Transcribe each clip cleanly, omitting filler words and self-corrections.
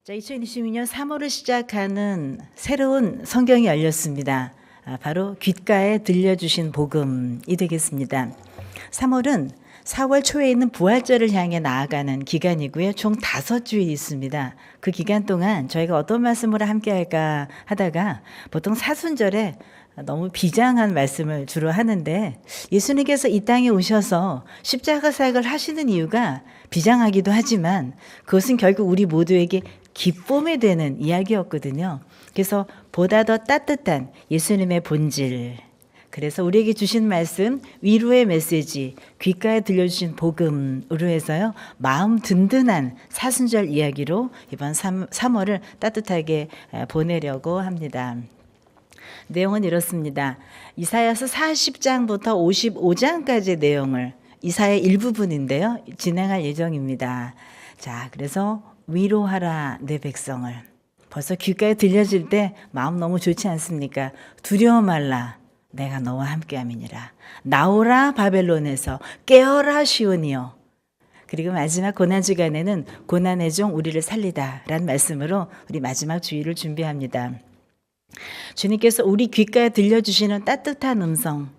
자, 2026년 3월을 시작하는 새로운 성경이 열렸습니다. 바로 귓가에 들려주신 복음이 되겠습니다. 3월은 4월 초에 있는 부활절을 향해 나아가는 기간이고요. 총 5주일이 있습니다. 그 기간 동안 저희가 어떤 말씀으로 함께 할까 하다가 보통 사순절에 너무 비장한 말씀을 주로 하는데 예수님께서 이 땅에 오셔서 십자가 사역을 하시는 이유가 비장하기도 하지만 그것은 결국 우리 모두에게 기쁨이 되는 이야기였거든요. 그래서 보다 더 따뜻한 예수님의 본질, 그래서 우리에게 주신 말씀, 위로의 메시지, 귓가에 들려주신 복음으로 해서요, 마음 든든한 사순절 이야기로 이번 3월을 따뜻하게 보내려고 합니다. 내용은 이렇습니다. 이사야서 40장부터 55장까지의 내용을 이사야 일부분인데요, 진행할 예정입니다. 자, 그래서 위로하라 내 백성을. 벌써 귓가에 들려질 때 마음 너무 좋지 않습니까? 두려워 말라 내가 너와 함께함이니라. 나오라 바벨론에서, 깨어라 시온이여. 그리고 마지막 고난주간에는 고난의 종 우리를 살리다 라는 말씀으로 우리 마지막 주일을 준비합니다. 주님께서 우리 귓가에 들려주시는 따뜻한 음성,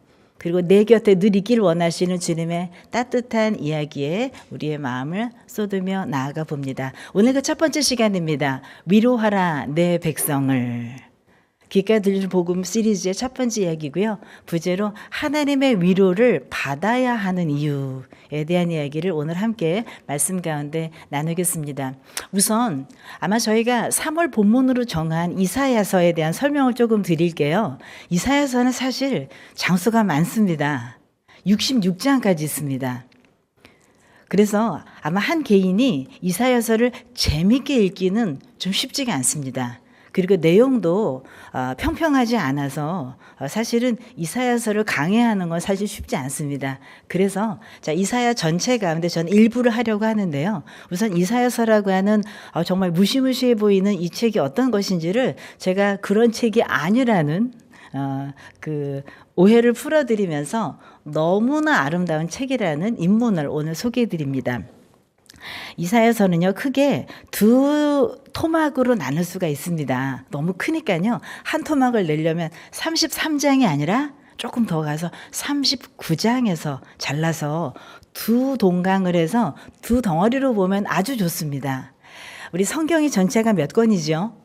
그리고 내 곁에 늘 있길 원하시는 주님의 따뜻한 이야기에 우리의 마음을 쏟으며 나아가 봅니다. 오늘 그 첫 번째 시간입니다. 위로하라 내 백성을. 귓가에 들리는 복음 시리즈의 첫 번째 이야기고요. 부제로 하나님의 위로를 받아야 하는 이유에 대한 이야기를 오늘 함께 말씀 가운데 나누겠습니다. 우선 아마 저희가 3월 본문으로 정한 이사야서에 대한 설명을 조금 드릴게요. 이사야서는 사실 장수가 많습니다. 66장까지 있습니다. 그래서 아마 한 개인이 이사야서를 재밌게 읽기는 좀 쉽지가 않습니다. 그리고 내용도 평평하지 않아서 사실은 이사야서를 강해하는 건 사실 쉽지 않습니다. 그래서 자, 이사야 전체 가운데 저는 일부를 하려고 하는데요. 우선 이사야서라고 하는 정말 무시무시해 보이는 이 책이 어떤 것인지를 제가 그런 책이 아니라는 그 오해를 풀어드리면서 너무나 아름다운 책이라는 입문을 오늘 소개해 드립니다. 이사야서는요, 크게 두 토막으로 나눌 수가 있습니다. 너무 크니까요, 한 토막을 내려면 33장이 아니라 조금 더 가서 39장에서 잘라서 두 동강을 해서 두 덩어리로 보면 아주 좋습니다. 우리 성경이 전체가 몇 권이죠?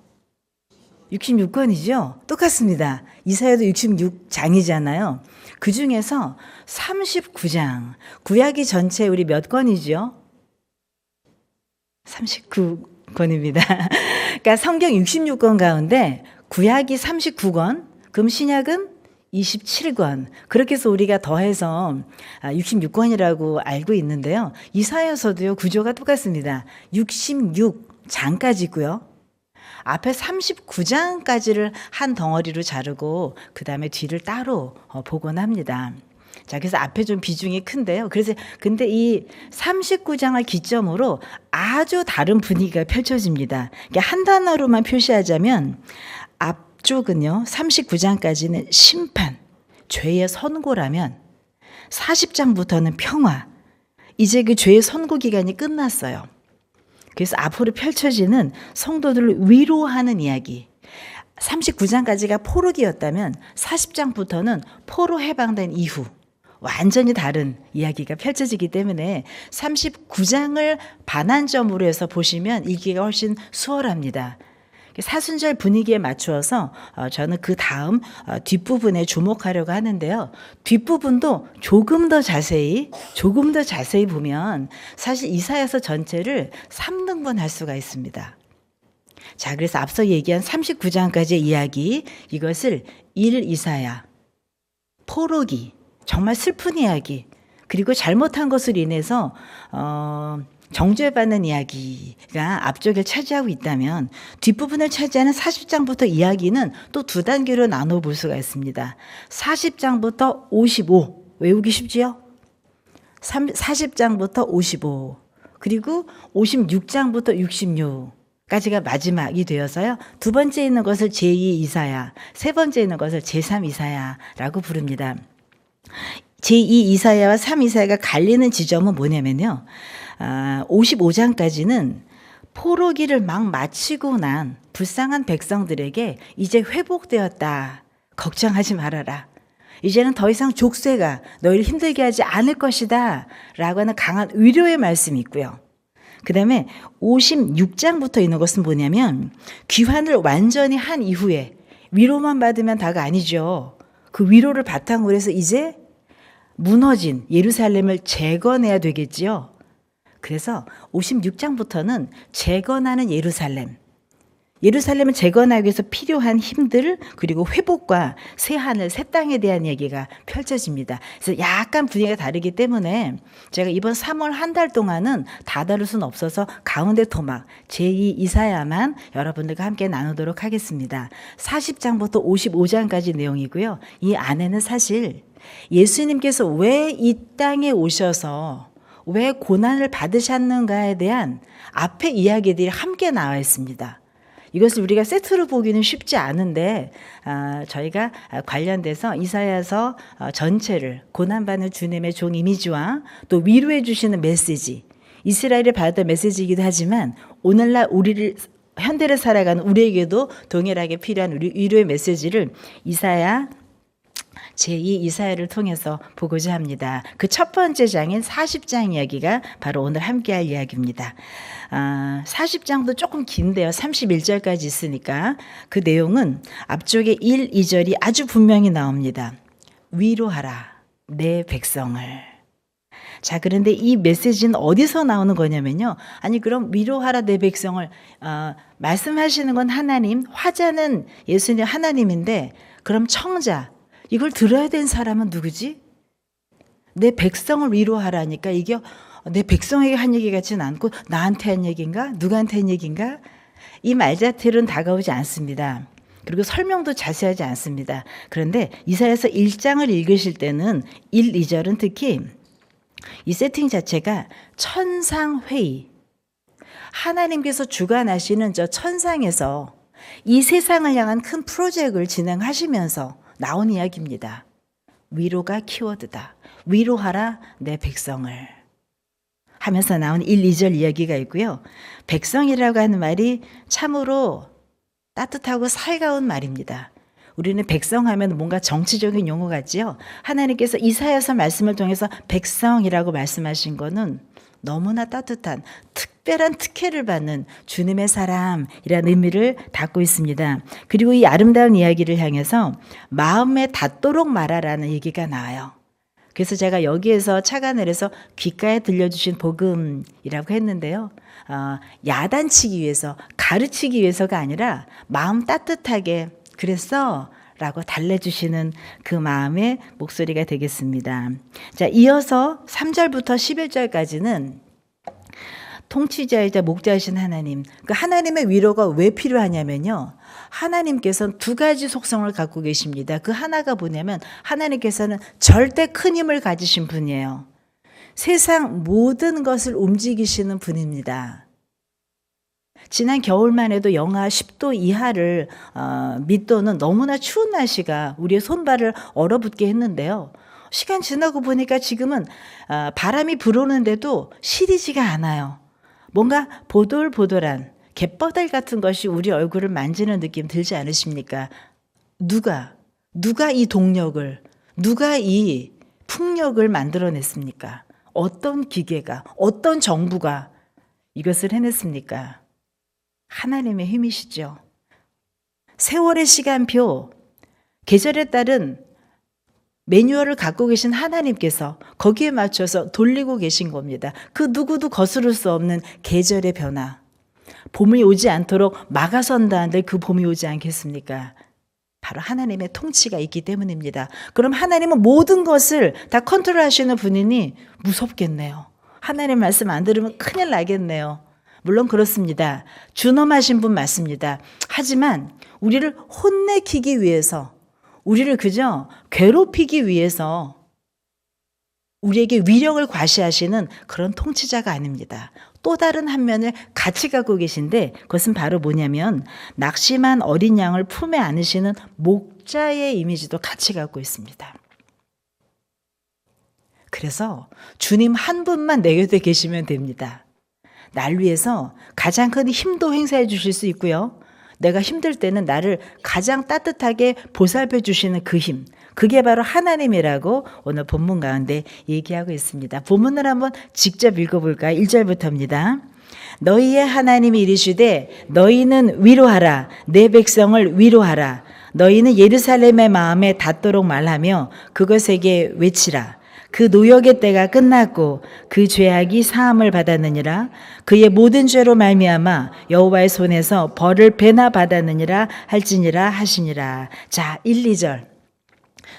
66권이죠? 똑같습니다. 이사야도 66장이잖아요. 그 중에서 39장, 구약이 전체 우리 몇 권이죠? 39권입니다. 그러니까 성경 66권 가운데 구약이 39권, 그럼 신약은 27권. 그렇게 해서 우리가 더해서 66권이라고 알고 있는데요. 이사야서도요, 구조가 똑같습니다. 66장까지 있고요. 앞에 39장까지를 한 덩어리로 자르고 그 다음에 뒤를 따로 복원합니다. 자, 그래서 앞에 좀 비중이 큰데요. 그래서 근데 이 39장을 기점으로 아주 다른 분위기가 펼쳐집니다. 그러니까 한 단어로만 표시하자면 앞쪽은요, 39장까지는 심판, 죄의 선고라면 40장부터는 평화. 이제 그 죄의 선고 기간이 끝났어요. 그래서 앞으로 펼쳐지는 성도들을 위로하는 이야기. 39장까지가 포로기였다면 40장부터는 포로 해방된 이후 완전히 다른 이야기가 펼쳐지기 때문에 39장을 반환점으로 해서 보시면 읽기가 훨씬 수월합니다. 사순절 분위기에 맞추어서 저는 그 다음 뒷부분에 주목하려고 하는데요. 뒷부분도 조금 더 자세히 보면 사실 이사야서 전체를 3등분 할 수가 있습니다. 자, 그래서 앞서 얘기한 39장까지의 이야기, 이것을 1 이사야, 포로기, 정말 슬픈 이야기, 그리고 잘못한 것으로 인해서 정죄받는 이야기가 앞쪽을 차지하고 있다면 뒷부분을 차지하는 40장부터 이야기는 또 두 단계로 나눠볼 수가 있습니다. 40장부터 55, 외우기 쉽지요? 40장부터 55, 그리고 56장부터 66까지가 마지막이 되어서요, 두 번째 있는 것을 제2 이사야, 세 번째 있는 것을 제3 이사야라고 부릅니다. 제2 이사야와 3 이사야가 갈리는 지점은 뭐냐면요, 55장까지는 포로기를 막 마치고 난 불쌍한 백성들에게 이제 회복되었다. 걱정하지 말아라. 이제는 더 이상 족쇄가 너희를 힘들게 하지 않을 것이다. 라고 하는 강한 위로의 말씀이 있고요. 그 다음에 56장부터 있는 것은 뭐냐면 귀환을 완전히 한 이후에 위로만 받으면 다가 아니죠. 그 위로를 바탕으로 해서 이제 무너진 예루살렘을 재건해야 되겠지요. 그래서 56장부터는 재건하는 예루살렘을 재건하기 위해서 필요한 힘들 그리고 회복과 새 하늘 새 땅에 대한 얘기가 펼쳐집니다. 그래서 약간 분위기가 다르기 때문에 제가 이번 3월 한 달 동안은 다 다룰 수는 없어서 가운데 토막 제2 이사야만 여러분들과 함께 나누도록 하겠습니다. 40장부터 55장까지 내용이고요. 이 안에는 사실 예수님께서 왜 이 땅에 오셔서 왜 고난을 받으셨는가에 대한 앞의 이야기들이 함께 나와 있습니다. 이것을 우리가 세트로 보기는 쉽지 않은데 저희가 관련돼서 이사야서 전체를 고난받는 주님의 종 이미지와 또 위로해 주시는 메시지, 이스라엘이 받았던 메시지이기도 하지만 오늘날 우리를 현대를 살아가는 우리에게도 동일하게 필요한 위로의 메시지를 이사야 제2 이사야를 통해서 보고자 합니다. 그 첫 번째 장인 40장 이야기가 바로 오늘 함께할 이야기입니다. 40장도 조금 긴데요. 31절까지 있으니까 그 내용은 앞쪽에 1, 2절이 아주 분명히 나옵니다. 위로하라 내 백성을. 자, 그런데 이 메시지는 어디서 나오는 거냐면요. 아니 그럼 위로하라 내 백성을 말씀하시는 건 하나님, 화자는 예수님 하나님인데 그럼 청자 이걸 들어야 되는 사람은 누구지? 내 백성을 위로하라니까 이게 내 백성에게 한 얘기 같지는 않고 나한테 한 얘기인가? 누구한테 한 얘기인가? 이 말자틀은 다가오지 않습니다. 그리고 설명도 자세하지 않습니다. 그런데 이사야서 1장을 읽으실 때는 1, 2절은 특히 이 세팅 자체가 천상회의, 하나님께서 주관하시는 저 천상에서 이 세상을 향한 큰 프로젝트를 진행하시면서 나온 이야기입니다. 위로가 키워드다. 위로하라 내 백성을 하면서 나온 1, 2절 이야기가 있고요. 백성이라고 하는 말이 참으로 따뜻하고 살가운 말입니다. 우리는 백성하면 뭔가 정치적인 용어 같지요. 하나님께서 이사야서 말씀을 통해서 백성이라고 말씀하신 거는 너무나 따뜻한 특별한 특혜를 받는 주님의 사람이라는 의미를 담고 있습니다. 그리고 이 아름다운 이야기를 향해서 마음에 닿도록 말하라는 얘기가 나와요. 그래서 제가 여기에서 착안을 해서 귓가에 들려주신 복음이라고 했는데요. 야단치기 위해서 가르치기 위해서가 아니라 마음 따뜻하게 그랬어 라고 달래주시는 그 마음의 목소리가 되겠습니다. 자, 이어서 3절부터 11절까지는 통치자이자 목자이신 하나님, 그 하나님의 위로가 왜 필요하냐면요. 하나님께서는 두 가지 속성을 갖고 계십니다. 그 하나가 뭐냐면 하나님께서는 절대 큰 힘을 가지신 분이에요. 세상 모든 것을 움직이시는 분입니다. 지난 겨울만 해도 영하 10도 이하를 밑도는 너무나 추운 날씨가 우리의 손발을 얼어붙게 했는데요. 시간 지나고 보니까 지금은 바람이 불어오는데도 시리지가 않아요. 뭔가 보돌보돌한 갯바닥 같은 것이 우리 얼굴을 만지는 느낌 들지 않으십니까? 누가 이 동력을, 누가 이 풍력을 만들어냈습니까? 어떤 기계가, 어떤 정부가 이것을 해냈습니까? 하나님의 힘이시죠. 세월의 시간표, 계절에 따른 매뉴얼을 갖고 계신 하나님께서 거기에 맞춰서 돌리고 계신 겁니다. 그 누구도 거스를 수 없는 계절의 변화. 봄이 오지 않도록 막아선다는데 그 봄이 오지 않겠습니까? 바로 하나님의 통치가 있기 때문입니다. 그럼 하나님은 모든 것을 다 컨트롤하시는 분이니 무섭겠네요. 하나님 말씀 안 들으면 큰일 나겠네요. 물론 그렇습니다. 준엄하신 분 맞습니다. 하지만 우리를 혼내키기 위해서, 우리를 그저 괴롭히기 위해서 우리에게 위력을 과시하시는 그런 통치자가 아닙니다. 또 다른 한 면을 같이 갖고 계신데 그것은 바로 뭐냐면 낙심한 어린 양을 품에 안으시는 목자의 이미지도 같이 갖고 있습니다. 그래서 주님 한 분만 내 곁에 계시면 됩니다. 날 위해서 가장 큰 힘도 행사해 주실 수 있고요. 내가 힘들 때는 나를 가장 따뜻하게 보살펴 주시는 그 힘, 그게 바로 하나님이라고 오늘 본문 가운데 얘기하고 있습니다. 본문을 한번 직접 읽어볼까요? 1절부터입니다. 너희의 하나님이 이르시되 너희는 위로하라, 내 백성을 위로하라. 너희는 예루살렘의 마음에 닿도록 말하며 그것에게 외치라. 그 노역의 때가 끝났고 그 죄악이 사함을 받았느니라. 그의 모든 죄로 말미암아 여호와의 손에서 벌을 배나 받았느니라 할지니라 하시니라. 자, 1, 2절.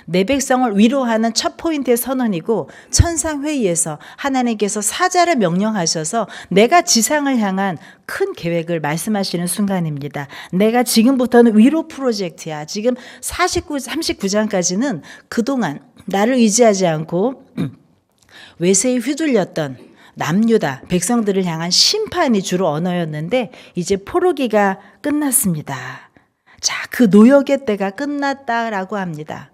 내 백성을 위로하는 첫 포인트의 선언이고, 천상회의에서 하나님께서 사자를 명령하셔서 내가 지상을 향한 큰 계획을 말씀하시는 순간입니다. 내가 지금부터는 위로 프로젝트야. 지금 39장까지는 그동안 나를 의지하지 않고 외세에 휘둘렸던 남유다 백성들을 향한 심판이 주로 언어였는데 이제 포로기가 끝났습니다. 자, 그 노역의 때가 끝났다라고 합니다.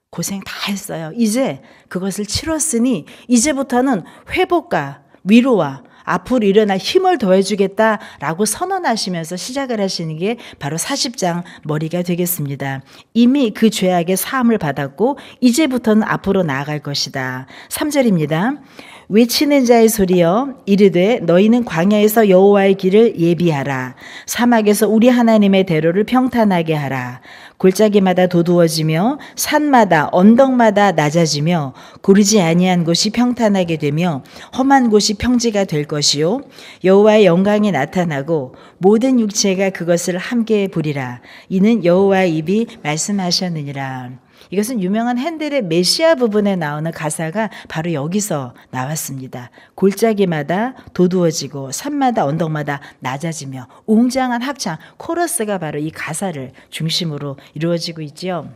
고생 다 했어요. 이제 그것을 치렀으니 이제부터는 회복과 위로와 앞으로 일어날 힘을 더해주겠다라고 선언하시면서 시작을 하시는 게 바로 40장 머리가 되겠습니다. 이미 그 죄악의 사함을 받았고 이제부터는 앞으로 나아갈 것이다. 3절입니다. 외치는 자의 소리여 이르되 너희는 광야에서 여호와의 길을 예비하라. 사막에서 우리 하나님의 대로를 평탄하게 하라. 골짜기마다 도두어지며 산마다 언덕마다 낮아지며 고르지 아니한 곳이 평탄하게 되며 험한 곳이 평지가 될 것이요 여호와의 영광이 나타나고 모든 육체가 그것을 함께 보리라. 이는 여호와의 입이 말씀하셨느니라. 이것은 유명한 핸델의 메시아 부분에 나오는 가사가 바로 여기서 나왔습니다. 골짜기마다 도두어지고 산마다 언덕마다 낮아지며 웅장한 합창, 코러스가 바로 이 가사를 중심으로 이루어지고 있죠.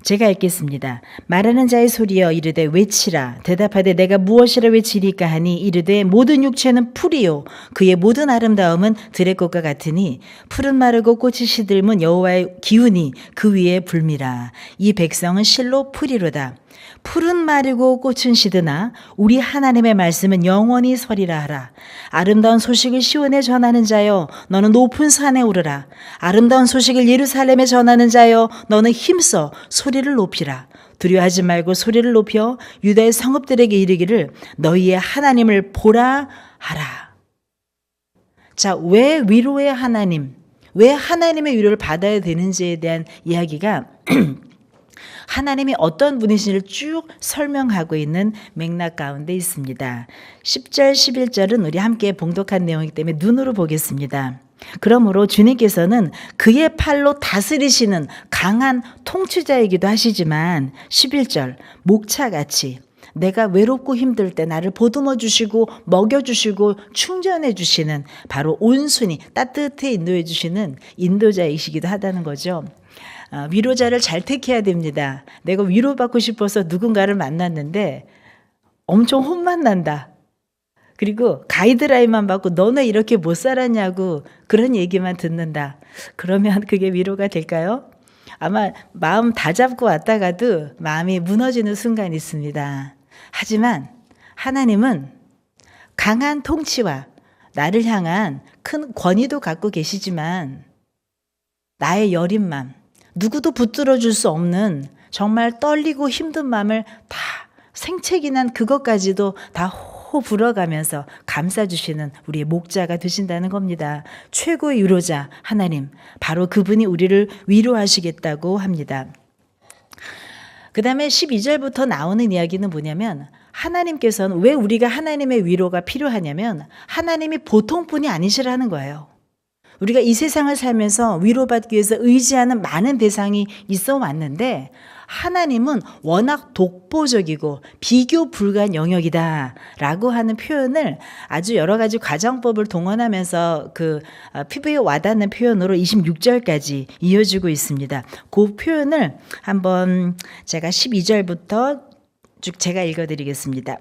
제가 읽겠습니다. 말하는 자의 소리여 이르되 외치라. 대답하되 내가 무엇이라 외치리까 하니 이르되 모든 육체는 풀이요 그의 모든 아름다움은 들의 꽃과 같으니 풀은 마르고 꽃이 시들면 여호와의 기운이 그 위에 불미라. 이 백성은 실로 풀이로다. 풀은 마르고 꽃은 시드나 우리 하나님의 말씀은 영원히 서리라 하라. 아름다운 소식을 시온에 전하는 자여 너는 높은 산에 오르라. 아름다운 소식을 예루살렘에 전하는 자여 너는 힘써 소리를 높이라. 두려워하지 말고 소리를 높여 유다의 성읍들에게 이르기를 너희의 하나님을 보라 하라. 자, 왜 위로의 하나님, 왜 하나님의 위로를 받아야 되는지에 대한 이야기가 하나님이 어떤 분이신지를 쭉 설명하고 있는 맥락 가운데 있습니다. 10절, 11절은 우리 함께 봉독한 내용이기 때문에 눈으로 보겠습니다. 그러므로 주님께서는 그의 팔로 다스리시는 강한 통치자이기도 하시지만 11절, 목차같이 내가 외롭고 힘들 때 나를 보듬어 주시고 먹여 주시고 충전해 주시는 바로 온순히 따뜻히 인도해 주시는 인도자이시기도 하다는 거죠. 위로자를 잘 택해야 됩니다. 내가 위로받고 싶어서 누군가를 만났는데 엄청 혼만 난다. 그리고 가이드라인만 받고 너네 이렇게 못 살았냐고 그런 얘기만 듣는다. 그러면 그게 위로가 될까요? 아마 마음 다 잡고 왔다가도 마음이 무너지는 순간이 있습니다. 하지만 하나님은 강한 통치와 나를 향한 큰 권위도 갖고 계시지만 나의 여린 맘, 누구도 붙들어 줄 수 없는 정말 떨리고 힘든 마음을 다 생채기 난 그것까지도 다 호 불어가면서 감싸주시는 우리의 목자가 되신다는 겁니다. 최고의 위로자 하나님, 바로 그분이 우리를 위로하시겠다고 합니다. 그 다음에 12절부터 나오는 이야기는 뭐냐면 하나님께서는 왜 우리가 하나님의 위로가 필요하냐면 하나님이 보통 분이 아니시라는 거예요. 우리가 이 세상을 살면서 위로받기 위해서 의지하는 많은 대상이 있어 왔는데 하나님은 워낙 독보적이고 비교 불가한 영역이다라고 하는 표현을 아주 여러 가지 가정법을 동원하면서 그 피부에 와닿는 표현으로 26절까지 이어지고 있습니다. 그 표현을 한번 제가 12절부터 쭉 제가 읽어드리겠습니다.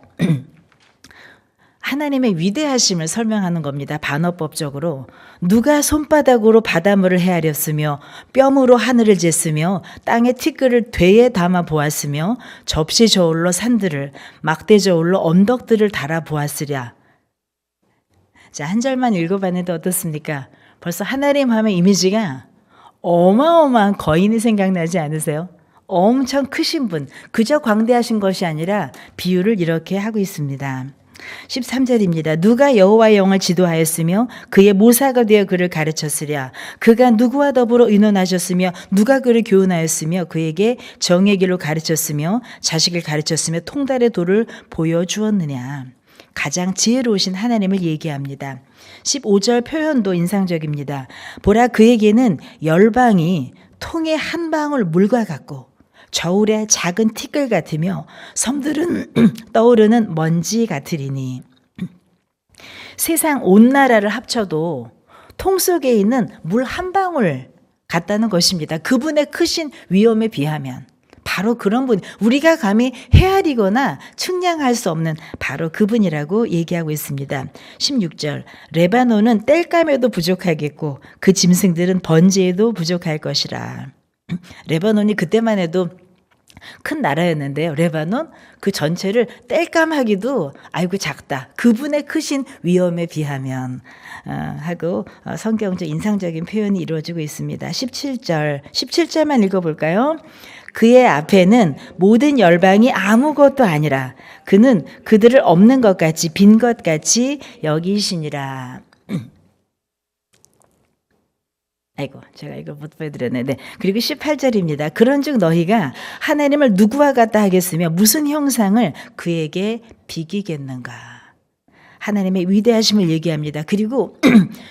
하나님의 위대하심을 설명하는 겁니다. 반어법적으로. 누가 손바닥으로 바닷물을 헤아렸으며 뼘으로 하늘을 쟀으며 땅의 티끌을 되에 담아 보았으며 접시 저울로 산들을 막대 저울로 언덕들을 달아 보았으랴. 자, 한 절만 읽어봤는데 어떻습니까? 벌써 하나님 하면 이미지가 어마어마한 거인이 생각나지 않으세요? 엄청 크신 분, 그저 광대하신 것이 아니라 비유를 이렇게 하고 있습니다. 13절입니다. 누가 여호와의 영을 지도하였으며 그의 모사가 되어 그를 가르쳤으랴. 그가 누구와 더불어 의논하셨으며 누가 그를 교훈하였으며 그에게 정의 길로 가르쳤으며 자식을 가르쳤으며 통달의 도를 보여주었느냐. 가장 지혜로우신 하나님을 얘기합니다. 15절 표현도 인상적입니다. 보라, 그에게는 열방이 통의 한 방울 물과 같고 저울의 작은 티끌 같으며 섬들은 떠오르는 먼지 같으리니. 세상 온 나라를 합쳐도 통 속에 있는 물 한 방울 같다는 것입니다. 그분의 크신 위엄에 비하면 바로 그런 분, 우리가 감히 헤아리거나 측량할 수 없는 바로 그분이라고 얘기하고 있습니다. 16절, 레바논은 땔감에도 부족하겠고 그 짐승들은 번제에도 부족할 것이라. 레바논이 그때만 해도 큰 나라였는데요. 레바논 그 전체를 땔감하기도 아이고 작다. 그분의 크신 위엄에 비하면 하고 성경적 인상적인 표현이 이루어지고 있습니다. 17절만 읽어볼까요? 그의 앞에는 모든 열방이 아무것도 아니라 그는 그들을 없는 것 같이 빈 것 같이 여기시니라. 아이고, 제가 이걸 못 보여드렸네. 네. 그리고 18절입니다. 그런즉 너희가 하나님을 누구와 같다 하겠으며 무슨 형상을 그에게 비기겠는가. 하나님의 위대하심을 얘기합니다. 그리고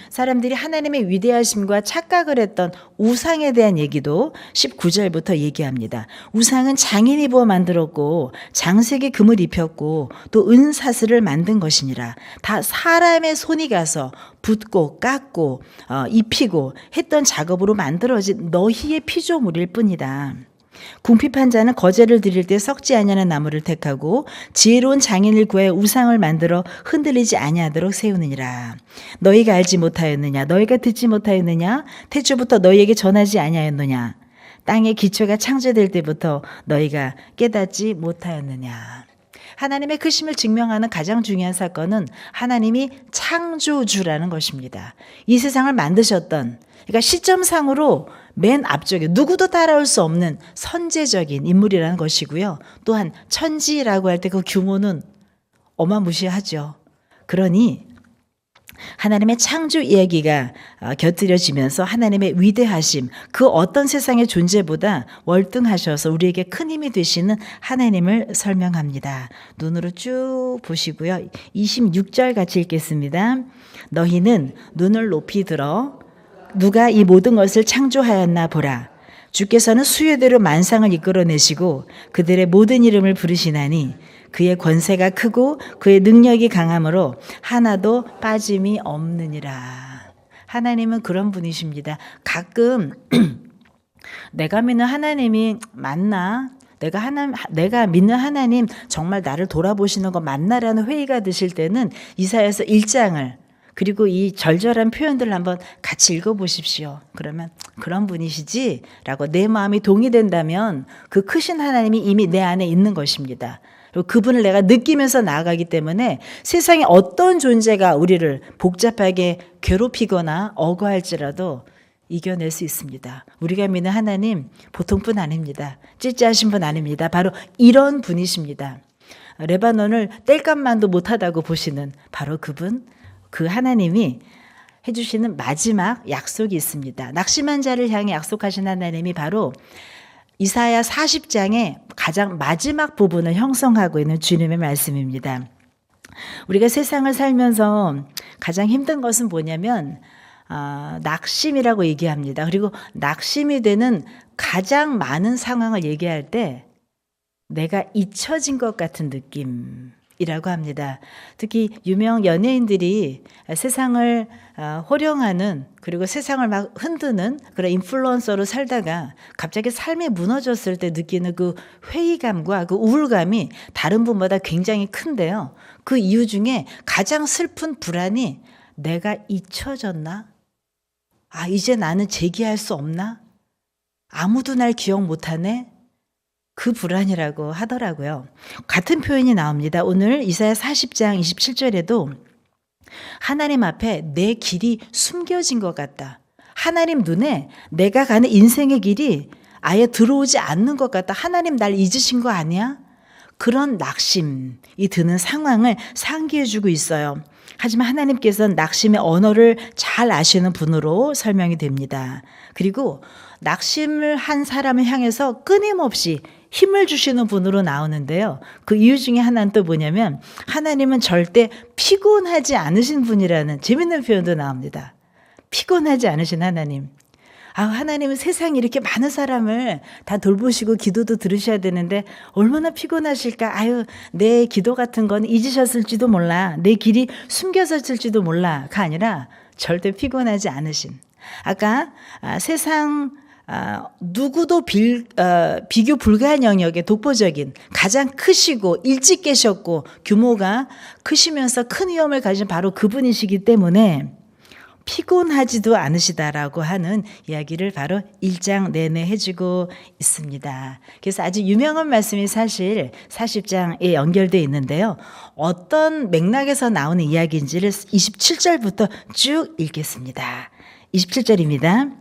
사람들이 하나님의 위대하심과 착각을 했던 우상에 대한 얘기도 19절부터 얘기합니다. 우상은 장인이 부어 만들었고 장색의 금을 입혔고 또 은사슬을 만든 것이니라. 다 사람의 손이 가서 붓고 깎고 입히고 했던 작업으로 만들어진 너희의 피조물일 뿐이다. 궁핍한 자는 거제를 드릴 때 썩지 아니하는 나무를 택하고 지혜로운 장인을 구하여 우상을 만들어 흔들리지 아니하도록 세우느니라. 너희가 알지 못하였느냐? 너희가 듣지 못하였느냐? 태초부터 너희에게 전하지 아니하였느냐? 땅의 기초가 창조될 때부터 너희가 깨닫지 못하였느냐? 하나님의 크심을 증명하는 가장 중요한 사건은 하나님이 창조주라는 것입니다. 이 세상을 만드셨던, 그러니까 시점상으로 맨 앞쪽에 누구도 따라올 수 없는 선제적인 인물이라는 것이고요. 또한 천지라고 할 때 그 규모는 어마무시하죠. 그러니 하나님의 창조 이야기가 곁들여지면서 하나님의 위대하심, 그 어떤 세상의 존재보다 월등하셔서 우리에게 큰 힘이 되시는 하나님을 설명합니다. 눈으로 쭉 보시고요. 26절 같이 읽겠습니다. 너희는 눈을 높이 들어 누가 이 모든 것을 창조하였나 보라. 주께서는 수요대로 만상을 이끌어내시고 그들의 모든 이름을 부르시나니 그의 권세가 크고 그의 능력이 강함으로 하나도 빠짐이 없느니라. 하나님은 그런 분이십니다. 가끔 내가 믿는 하나님이 맞나? 내가 믿는 하나님 정말 나를 돌아보시는 거 맞나라는 회의가 드실 때는 이사야서 1장을 그리고 이 절절한 표현들을 한번 같이 읽어보십시오. 그러면 그런 분이시지? 라고 내 마음이 동의된다면 그 크신 하나님이 이미 내 안에 있는 것입니다. 그리고 그분을 내가 느끼면서 나아가기 때문에 세상에 어떤 존재가 우리를 복잡하게 괴롭히거나 억울할지라도 이겨낼 수 있습니다. 우리가 믿는 하나님 보통뿐 아닙니다. 찌찌하신 분 아닙니다. 바로 이런 분이십니다. 레바논을 땔감만도 못하다고 보시는 바로 그분, 그 하나님이 해주시는 마지막 약속이 있습니다. 낙심한 자를 향해 약속하신 하나님이 바로 이사야 40장의 가장 마지막 부분을 형성하고 있는 주님의 말씀입니다. 우리가 세상을 살면서 가장 힘든 것은 뭐냐면 낙심이라고 얘기합니다. 그리고 낙심이 되는 가장 많은 상황을 얘기할 때 내가 잊혀진 것 같은 느낌이라고 합니다. 특히 유명 연예인들이 세상을 호령하는 그리고 세상을 막 흔드는 그런 인플루언서로 살다가 갑자기 삶이 무너졌을 때 느끼는 그 회의감과 그 우울감이 다른 분보다 굉장히 큰데요. 그 이유 중에 가장 슬픈 불안이 내가 잊혀졌나? 이제 나는 재기할 수 없나? 아무도 날 기억 못하네? 그 불안이라고 하더라고요. 같은 표현이 나옵니다. 오늘 이사야 40장 27절에도 하나님 앞에 내 길이 숨겨진 것 같다. 하나님 눈에 내가 가는 인생의 길이 아예 들어오지 않는 것 같다. 하나님 날 잊으신 거 아니야? 그런 낙심이 드는 상황을 상기해 주고 있어요. 하지만 하나님께서는 낙심의 언어를 잘 아시는 분으로 설명이 됩니다. 그리고 낙심을 한 사람을 향해서 끊임없이 힘을 주시는 분으로 나오는데요. 그 이유 중에 하나는 또 뭐냐면 하나님은 절대 피곤하지 않으신 분이라는 재밌는 표현도 나옵니다. 피곤하지 않으신 하나님. 하나님은 세상에 이렇게 많은 사람을 다 돌보시고 기도도 들으셔야 되는데 얼마나 피곤하실까. 내 기도 같은 건 잊으셨을지도 몰라. 내 길이 숨겨졌을지도 몰라가 아니라 절대 피곤하지 않으신. 아까 세상 누구도 비교 불가한 영역의 독보적인 가장 크시고 일찍 계셨고 규모가 크시면서 큰 위엄을 가진 바로 그분이시기 때문에 피곤하지도 않으시다라고 하는 이야기를 바로 1장 내내 해주고 있습니다. 그래서 아주 유명한 말씀이 사실 40장에 연결되어 있는데요. 어떤 맥락에서 나오는 이야기인지를 27절부터 쭉 읽겠습니다. 27절입니다.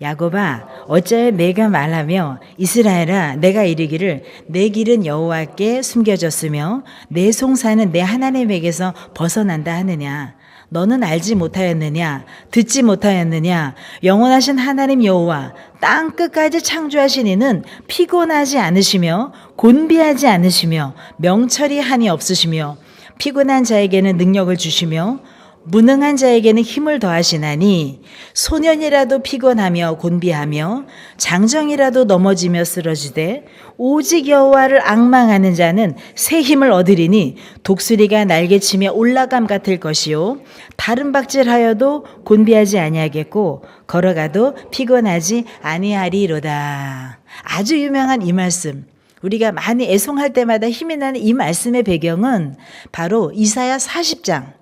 야곱아 어찌하여 내가 말하며 이스라엘아 내가 이르기를 내 길은 여호와께 숨겨졌으며 내 송사는 내 하나님에게서 벗어난다 하느냐. 너는 알지 못하였느냐 듣지 못하였느냐 영원하신 하나님 여호와 땅 끝까지 창조하신 이는 피곤하지 않으시며 곤비하지 않으시며 명철이 한이 없으시며 피곤한 자에게는 능력을 주시며 무능한 자에게는 힘을 더하시나니 소년이라도 피곤하며 곤비하며 장정이라도 넘어지며 쓰러지되 오직 여호와를 앙망하는 자는 새 힘을 얻으리니 독수리가 날개치며 올라감 같을 것이요 다른 박질하여도 곤비하지 아니하겠고 걸어가도 피곤하지 아니하리로다. 아주 유명한 이 말씀. 우리가 많이 애송할 때마다 힘이 나는 이 말씀의 배경은 바로 이사야 40장.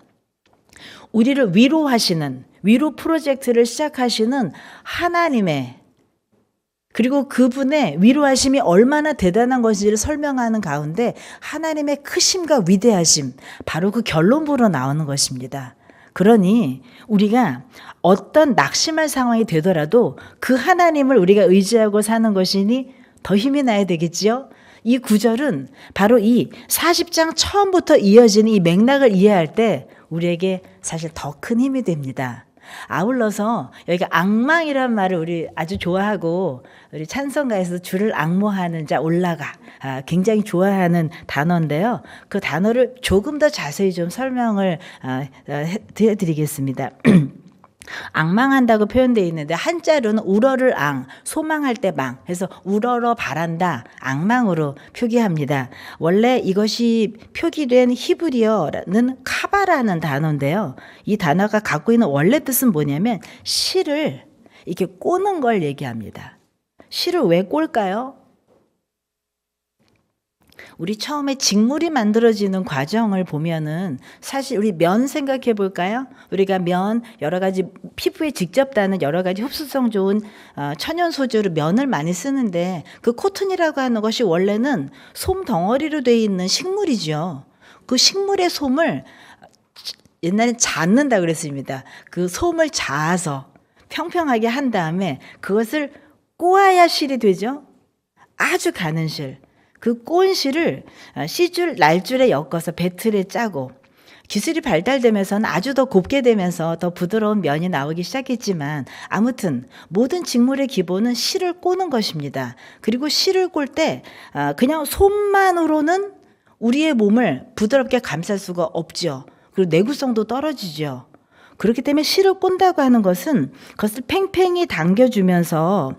우리를 위로하시는 위로 프로젝트를 시작하시는 하나님의 그리고 그분의 위로하심이 얼마나 대단한 것인지를 설명하는 가운데 하나님의 크심과 위대하심 바로 그 결론부로 나오는 것입니다. 그러니 우리가 어떤 낙심할 상황이 되더라도 그 하나님을 우리가 의지하고 사는 것이니 더 힘이 나야 되겠지요. 이 구절은 바로 이 40장 처음부터 이어지는 이 맥락을 이해할 때 우리에게 사실 더 큰 힘이 됩니다. 아울러서 여기가 앙망이란 말을 우리 아주 좋아하고 우리 찬송가에서 주를 앙모하는 자 올라가 굉장히 좋아하는 단어인데요. 그 단어를 조금 더 자세히 좀 설명을 해드리겠습니다. 앙망한다고 표현되어 있는데 한자로는 우러를 앙, 소망할 때 망 해서 우러러 바란다, 앙망으로 표기합니다. 원래 이것이 표기된 히브리어는 카바라는 단어인데요. 이 단어가 갖고 있는 원래 뜻은 뭐냐면 실을 이렇게 꼬는 걸 얘기합니다. 실을 왜 꼴까요? 우리 처음에 직물이 만들어지는 과정을 보면은 사실 우리 면 생각해 볼까요? 우리가 면 여러 가지 피부에 직접 닿는 여러 가지 흡수성 좋은 천연 소재로 면을 많이 쓰는데 그 코튼이라고 하는 것이 원래는 솜 덩어리로 되어 있는 식물이죠. 그 식물의 솜을 옛날에 잣는다 그랬습니다. 그 솜을 자아서 평평하게 한 다음에 그것을 꼬아야 실이 되죠. 아주 가는 실. 그 꼬은 실을 씨줄, 날줄에 엮어서 배틀에 짜고 기술이 발달되면서는 아주 더 곱게 되면서 더 부드러운 면이 나오기 시작했지만 아무튼 모든 직물의 기본은 실을 꼬는 것입니다. 그리고 실을 꼴 때 그냥 손만으로는 우리의 몸을 부드럽게 감쌀 수가 없죠. 그리고 내구성도 떨어지죠. 그렇기 때문에 실을 꼰다고 하는 것은 그것을 팽팽히 당겨주면서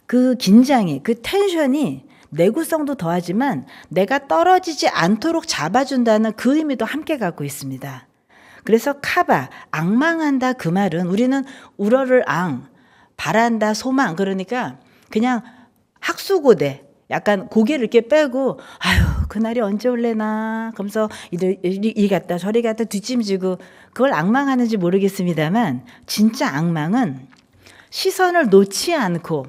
그 긴장이, 그 텐션이 내구성도 더하지만 내가 떨어지지 않도록 잡아준다는 그 의미도 함께 갖고 있습니다. 그래서 카바, 앙망한다 그 말은 우리는 우러를 앙, 바란다 소망 그러니까 그냥 학수고대 약간 고개를 이렇게 빼고 그날이 언제 올래나 그러면서 이리 갔다 저리 갔다 뒷짐지고 그걸 앙망하는지 모르겠습니다만 진짜 앙망은 시선을 놓지 않고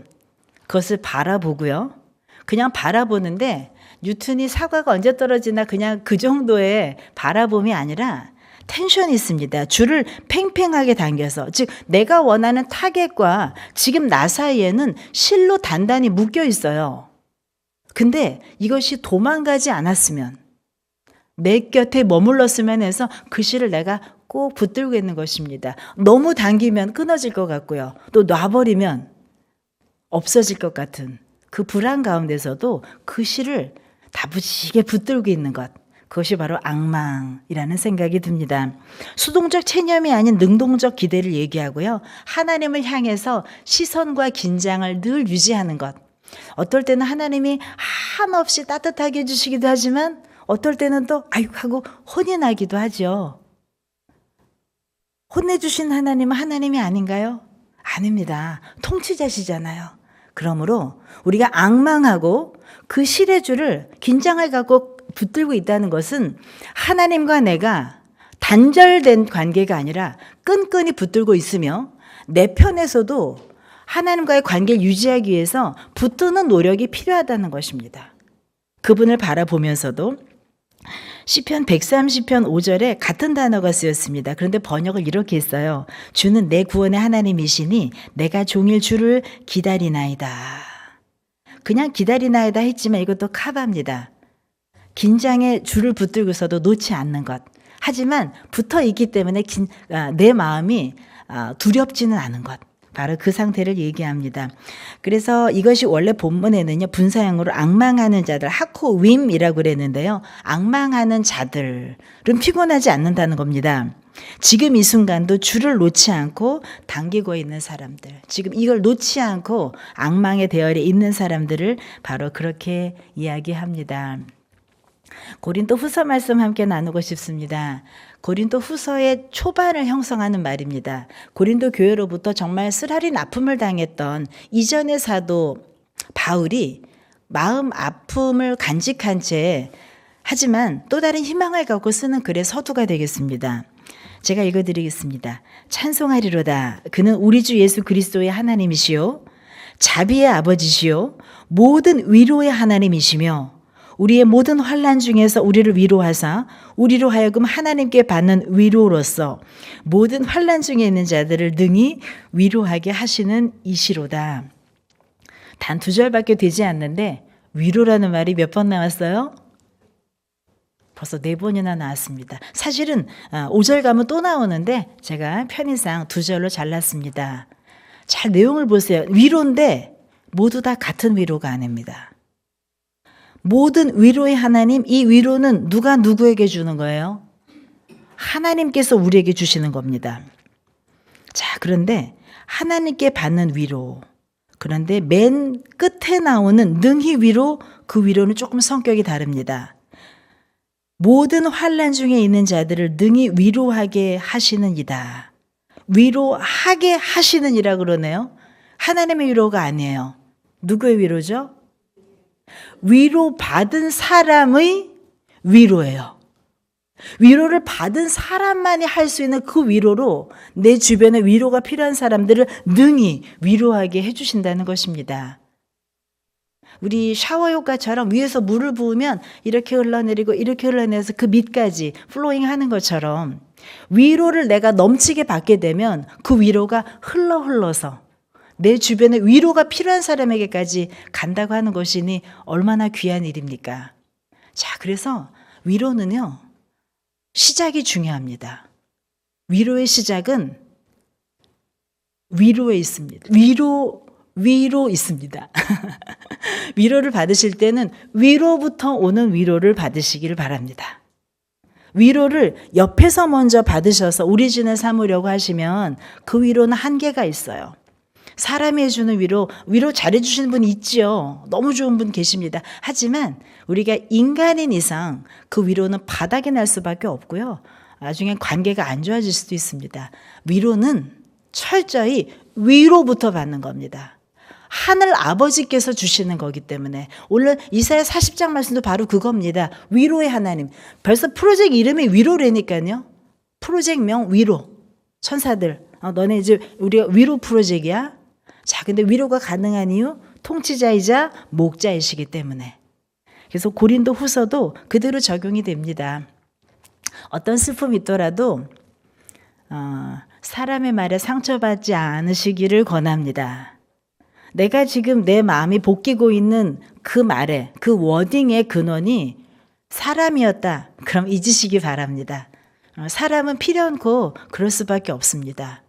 그것을 바라보고요. 그냥 바라보는데 뉴턴이 사과가 언제 떨어지나 그냥 그 정도의 바라봄이 아니라 텐션이 있습니다. 줄을 팽팽하게 당겨서, 즉 내가 원하는 타겟과 지금 나 사이에는 실로 단단히 묶여 있어요. 근데 이것이 도망가지 않았으면, 내 곁에 머물렀으면 해서 그 실을 내가 꼭 붙들고 있는 것입니다. 너무 당기면 끊어질 것 같고요. 또 놔버리면 없어질 것 같은 그 불안 가운데서도 그 실을 다부지게 붙들고 있는 것, 그것이 바로 앙망이라는 생각이 듭니다. 수동적 체념이 아닌 능동적 기대를 얘기하고요. 하나님을 향해서 시선과 긴장을 늘 유지하는 것. 어떨 때는 하나님이 한없이 따뜻하게 해주시기도 하지만 어떨 때는 또 아유 하고 혼이 나기도 하죠. 혼내주신 하나님은 하나님이 아닌가요? 아닙니다. 통치자시잖아요. 그러므로 우리가 앙망하고 그 실의 줄을, 긴장을 갖고 붙들고 있다는 것은 하나님과 내가 단절된 관계가 아니라 끈끈이 붙들고 있으며 내 편에서도 하나님과의 관계를 유지하기 위해서 붙드는 노력이 필요하다는 것입니다. 그분을 바라보면서도 시편 130편 5절에 같은 단어가 쓰였습니다. 그런데 번역을 이렇게 했어요. 주는 내 구원의 하나님이시니 내가 종일 주를 기다리나이다. 그냥 기다리나이다 했지만 이것도 카바입니다. 긴장에 줄을 붙들고서도 놓지 않는 것. 하지만 붙어 있기 때문에 내 마음이 두렵지는 않은 것. 바로 그 상태를 얘기합니다. 그래서 이것이 원래 본문에는요, 분사형으로 앙망하는 자들, 하코윰이라고 그랬는데요. 앙망하는 자들은 피곤하지 않는다는 겁니다. 지금 이 순간도 줄을 놓지 않고 당기고 있는 사람들, 지금 이걸 놓지 않고 앙망의 대열에 있는 사람들을 바로 그렇게 이야기합니다. 고린도 후서 말씀 함께 나누고 싶습니다. 고린도 후서의 초반을 형성하는 말입니다. 고린도 교회로부터 정말 쓰라린 아픔을 당했던 이전의 사도 바울이 마음 아픔을 간직한 채 하지만 또 다른 희망을 갖고 쓰는 글의 서두가 되겠습니다. 제가 읽어드리겠습니다. 찬송하리로다. 그는 우리 주 예수 그리스도의 하나님이시요 자비의 아버지시요 모든 위로의 하나님이시며 우리의 모든 환난 중에서 우리를 위로하사 우리로 하여금 하나님께 받는 위로로서 모든 환난 중에 있는 자들을 능히 위로하게 하시는 이시로다. 단 2절밖에 되지 않는데 위로라는 말이 몇 번 나왔어요? 벌써 4번이나 나왔습니다. 사실은 5절 가면 또 나오는데 제가 편의상 2절로 잘랐습니다. 잘 내용을 보세요. 위로인데 모두 다 같은 위로가 아닙니다. 모든 위로의 하나님, 이 위로는 누가 누구에게 주는 거예요? 하나님께서 우리에게 주시는 겁니다. 자, 그런데 하나님께 받는 위로, 그런데 맨 끝에 나오는 능히 위로, 그 위로는 조금 성격이 다릅니다. 모든 환난 중에 있는 자들을 능히 위로하게 하시는 이다. 위로하게 하시는 이라 그러네요. 하나님의 위로가 아니에요. 누구의 위로죠? 위로받은 사람의 위로예요. 위로를 받은 사람만이 할 수 있는 그 위로로 내 주변에 위로가 필요한 사람들을 능히 위로하게 해주신다는 것입니다. 우리 샤워 효과처럼 위에서 물을 부으면 이렇게 흘러내리고 이렇게 흘러내려서 그 밑까지 플로잉 하는 것처럼 위로를 내가 넘치게 받게 되면 그 위로가 흘러서 내 주변에 위로가 필요한 사람에게까지 간다고 하는 것이니 얼마나 귀한 일입니까? 자, 그래서 위로는요, 시작이 중요합니다. 위로의 시작은 위로에 있습니다. 위로 있습니다. 위로를 받으실 때는 위로부터 오는 위로를 받으시기를 바랍니다. 위로를 옆에서 먼저 받으셔서 오리진을 삼으려고 하시면 그 위로는 한계가 있어요. 사람이 해주는 위로 잘해주시는 분 있지요. 너무 좋은 분 계십니다. 하지만 우리가 인간인 이상 그 위로는 바닥에 날 수밖에 없고요. 나중에 관계가 안 좋아질 수도 있습니다. 위로는 철저히 위로부터 받는 겁니다. 하늘 아버지께서 주시는 거기 때문에 오늘 이사야 40장 말씀도 바로 그겁니다. 위로의 하나님. 벌써 프로젝트 이름이 위로라니까요. 프로젝트명 위로. 천사들. 너네 이제 우리가 위로 프로젝트야. 자, 근데 위로가 가능한 이유 통치자이자 목자이시기 때문에. 그래서 고린도 후서도 그대로 적용이 됩니다. 어떤 슬픔이 있더라도 사람의 말에 상처받지 않으시기를 권합니다. 내가 지금 내 마음이 볶이고 있는 그 말에, 그 워딩의 근원이 사람이었다. 그럼 잊으시기 바랍니다. 사람은 필요 않고 그럴 수밖에 없습니다.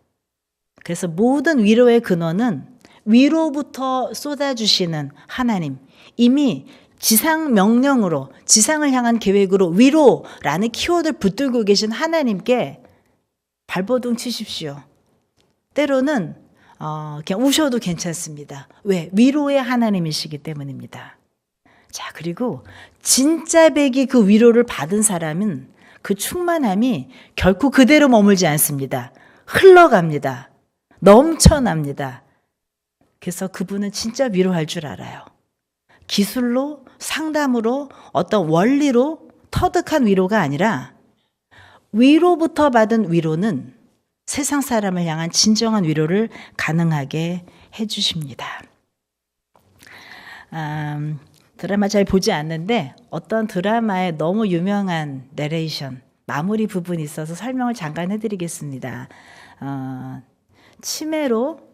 그래서 모든 위로의 근원은 위로부터 쏟아주시는 하나님, 이미 지상 명령으로, 지상을 향한 계획으로 위로라는 키워드를 붙들고 계신 하나님께 발버둥 치십시오. 때로는 그냥 우셔도 괜찮습니다. 왜? 위로의 하나님이시기 때문입니다. 자, 그리고 진짜 백이 그 위로를 받은 사람은 그 충만함이 결코 그대로 머물지 않습니다. 흘러갑니다. 넘쳐납니다. 그래서 그분은 진짜 위로할 줄 알아요. 기술로, 상담으로, 어떤 원리로 터득한 위로가 아니라 위로부터 받은 위로는 세상 사람을 향한 진정한 위로를 가능하게 해주십니다. 드라마 잘 보지 않는데 어떤 드라마에 너무 유명한 내레이션, 마무리 부분이 있어서 설명을 잠깐 해드리겠습니다. 치매로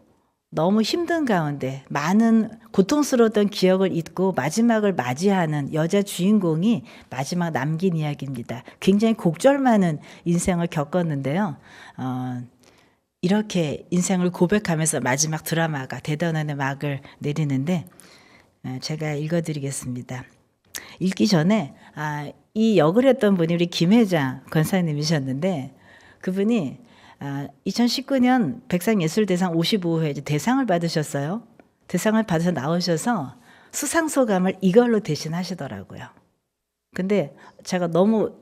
너무 힘든 가운데 많은 고통스러웠던 기억을 잊고 마지막을 맞이하는 여자 주인공이 마지막 남긴 이야기입니다. 굉장히 곡절 많은 인생을 겪었는데요. 이렇게 인생을 고백하면서 마지막 드라마가 대단한 막을 내리는데 제가 읽어드리겠습니다. 읽기 전에 이 역을 했던 분이 우리 김혜자 권사님이셨는데 그분이 2019년 백상예술대상 55회 대상을 받으셨어요. 대상을 받아서 나오셔서 수상소감을 이걸로 대신하시더라고요. 근데 제가 너무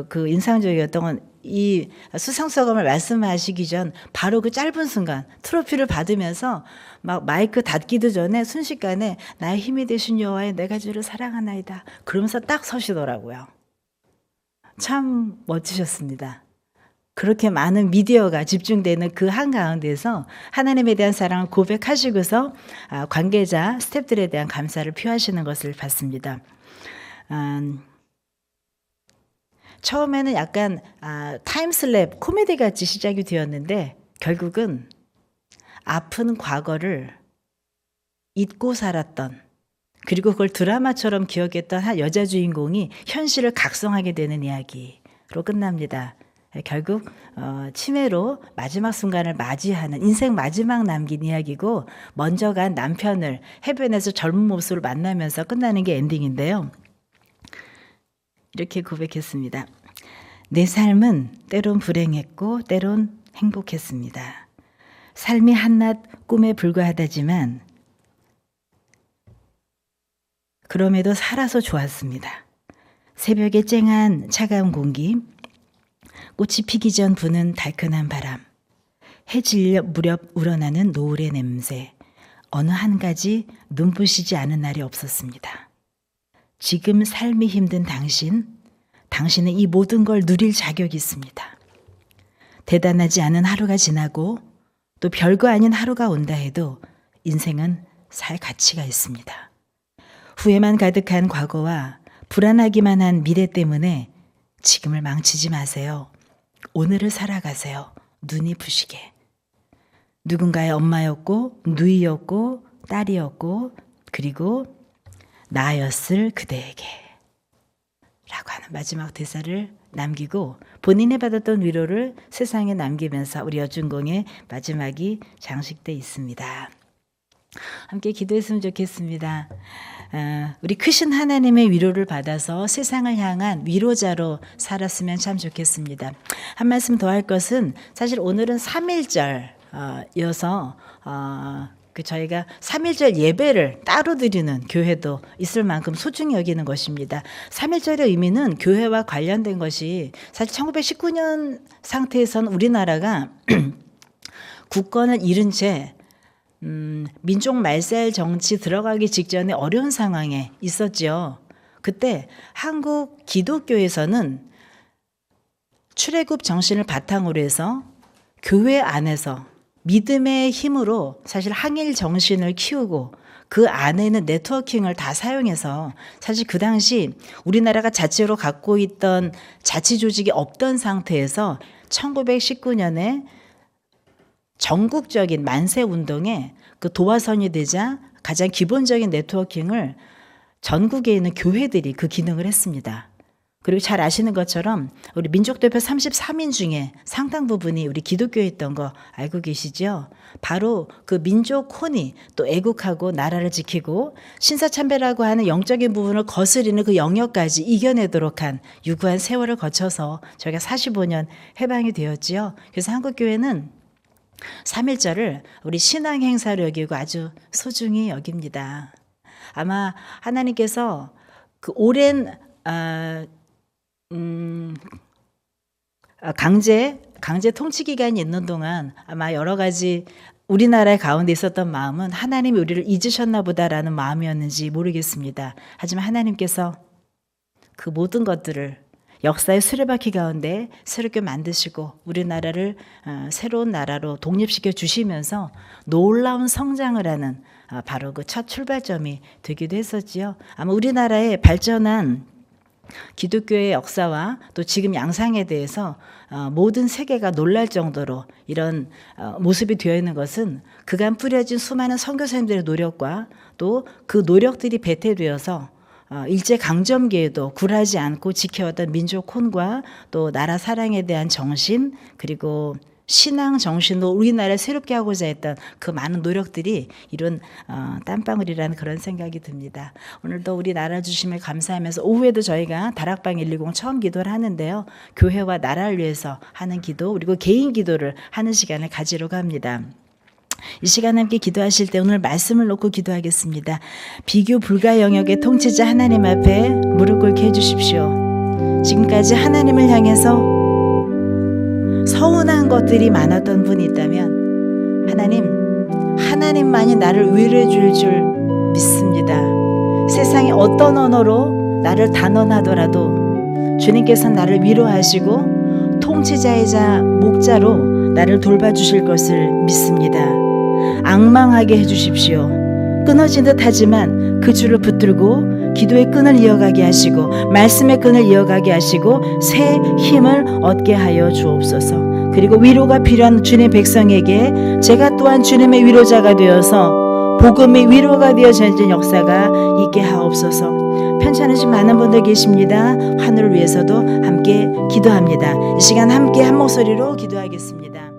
그 인상적이었던 건 이 수상소감을 말씀하시기 전 바로 그 짧은 순간 트로피를 받으면서 막 마이크 닫기도 전에 순식간에 나의 힘이 되신 여호와의 내가 주를 사랑하나이다 그러면서 딱 서시더라고요. 참 멋지셨습니다. 그렇게 많은 미디어가 집중되는 그 한가운데서 하나님에 대한 사랑을 고백하시고서 관계자, 스태프들에 대한 감사를 표하시는 것을 봤습니다. 처음에는 약간 타임슬랩 코미디 같이 시작이 되었는데 결국은 아픈 과거를 잊고 살았던 그리고 그걸 드라마처럼 기억했던 한 여자 주인공이 현실을 각성하게 되는 이야기로 끝납니다. 결국 치매로 마지막 순간을 맞이하는 인생 마지막 남긴 이야기고 먼저 간 남편을 해변에서 젊은 모습을 만나면서 끝나는 게 엔딩인데요. 이렇게 고백했습니다. 내 삶은 때론 불행했고 때론 행복했습니다. 삶이 한낱 꿈에 불과하다지만 그럼에도 살아서 좋았습니다. 새벽에 쨍한 차가운 공기, 꽃이 피기 전 부는 달큰한 바람, 해 질 무렵 우러나는 노을의 냄새, 어느 한 가지 눈부시지 않은 날이 없었습니다. 지금 삶이 힘든 당신은 이 모든 걸 누릴 자격이 있습니다. 대단하지 않은 하루가 지나고 또 별거 아닌 하루가 온다 해도 인생은 살 가치가 있습니다. 후회만 가득한 과거와 불안하기만 한 미래 때문에 지금을 망치지 마세요. 오늘을 살아가세요. 눈이 부시게. 누군가의 엄마였고 누이였고 딸이었고 그리고 나였을 그대에게 라고 하는 마지막 대사를 남기고 본인이 받았던 위로를 세상에 남기면서 우리 여주인공의 마지막이 장식되어 있습니다. 함께 기도했으면 좋겠습니다. 우리 크신 하나님의 위로를 받아서 세상을 향한 위로자로 살았으면 참 좋겠습니다. 한 말씀 더 할 것은 사실 오늘은 3.1절이어서 저희가 3.1절 예배를 따로 드리는 교회도 있을 만큼 소중히 여기는 것입니다. 3.1절의 의미는 교회와 관련된 것이 사실 1919년 상태에선 우리나라가 국권을 잃은 채 민족 말살 정치 들어가기 직전에 어려운 상황에 있었죠. 그때 한국 기독교에서는 출애굽 정신을 바탕으로 해서 교회 안에서 믿음의 힘으로 사실 항일 정신을 키우고 그 안에 있는 네트워킹을 다 사용해서 사실 그 당시 우리나라가 자체로 갖고 있던 자치 조직이 없던 상태에서 1919년에 전국적인 만세 운동에 그 도화선이 되자 가장 기본적인 네트워킹을 전국에 있는 교회들이 그 기능을 했습니다. 그리고 잘 아시는 것처럼 우리 민족대표 33인 중에 상당 부분이 우리 기독교에 있던 거 알고 계시죠? 바로 그 민족 혼이 또 애국하고 나라를 지키고 신사참배라고 하는 영적인 부분을 거스리는 그 영역까지 이겨내도록 한 유구한 세월을 거쳐서 저희가 45년 해방이 되었지요. 그래서 한국교회는 3.1절을 우리 신앙 행사로 여기고 아주 소중히 여깁니다. 아마 하나님께서 그 오랜 강제 통치 기간이 있는 동안 아마 여러 가지 우리나라의 가운데 있었던 마음은 하나님이 우리를 잊으셨나 보다라는 마음이었는지 모르겠습니다. 하지만 하나님께서 그 모든 것들을 역사의 수레바퀴 가운데 새롭게 만드시고 우리나라를 새로운 나라로 독립시켜 주시면서 놀라운 성장을 하는 바로 그 첫 출발점이 되기도 했었지요. 아마 우리나라의 발전한 기독교의 역사와 또 지금 양상에 대해서 모든 세계가 놀랄 정도로 이런 모습이 되어 있는 것은 그간 뿌려진 수많은 선교사님들의 노력과 또 그 노력들이 배태되어서 일제강점기에도 굴하지 않고 지켜왔던 민족 혼과 또 나라 사랑에 대한 정신 그리고 신앙 정신으로 우리나라를 새롭게 하고자 했던 그 많은 노력들이 이룬 땀방울이라는 그런 생각이 듭니다. 오늘도 우리 나라 주심을 감사하면서 오후에도 저희가 다락방 120 처음 기도를 하는데요. 교회와 나라를 위해서 하는 기도 그리고 개인 기도를 하는 시간을 가지려고 합니다. 이 시간 함께 기도하실 때 오늘 말씀을 놓고 기도하겠습니다. 비교 불가 영역의 통치자 하나님 앞에 무릎 꿇게 해주십시오. 지금까지 하나님을 향해서 서운한 것들이 많았던 분이 있다면 하나님만이 나를 위로해 줄 믿습니다. 세상의 어떤 언어로 나를 단언하더라도 주님께서 나를 위로하시고 통치자이자 목자로 나를 돌봐주실 것을 믿습니다. 앙망하게 해주십시오. 끊어진 듯 하지만 그 줄을 붙들고 기도의 끈을 이어가게 하시고 말씀의 끈을 이어가게 하시고 새 힘을 얻게 하여 주옵소서. 그리고 위로가 필요한 주님의 백성에게 제가 또한 주님의 위로자가 되어서 복음의 위로가 되어 전진 역사가 있게 하옵소서. 편찮으신 많은 분들 계십니다. 하늘을 위해서도 함께 기도합니다. 이 시간 함께 한 목소리로 기도하겠습니다.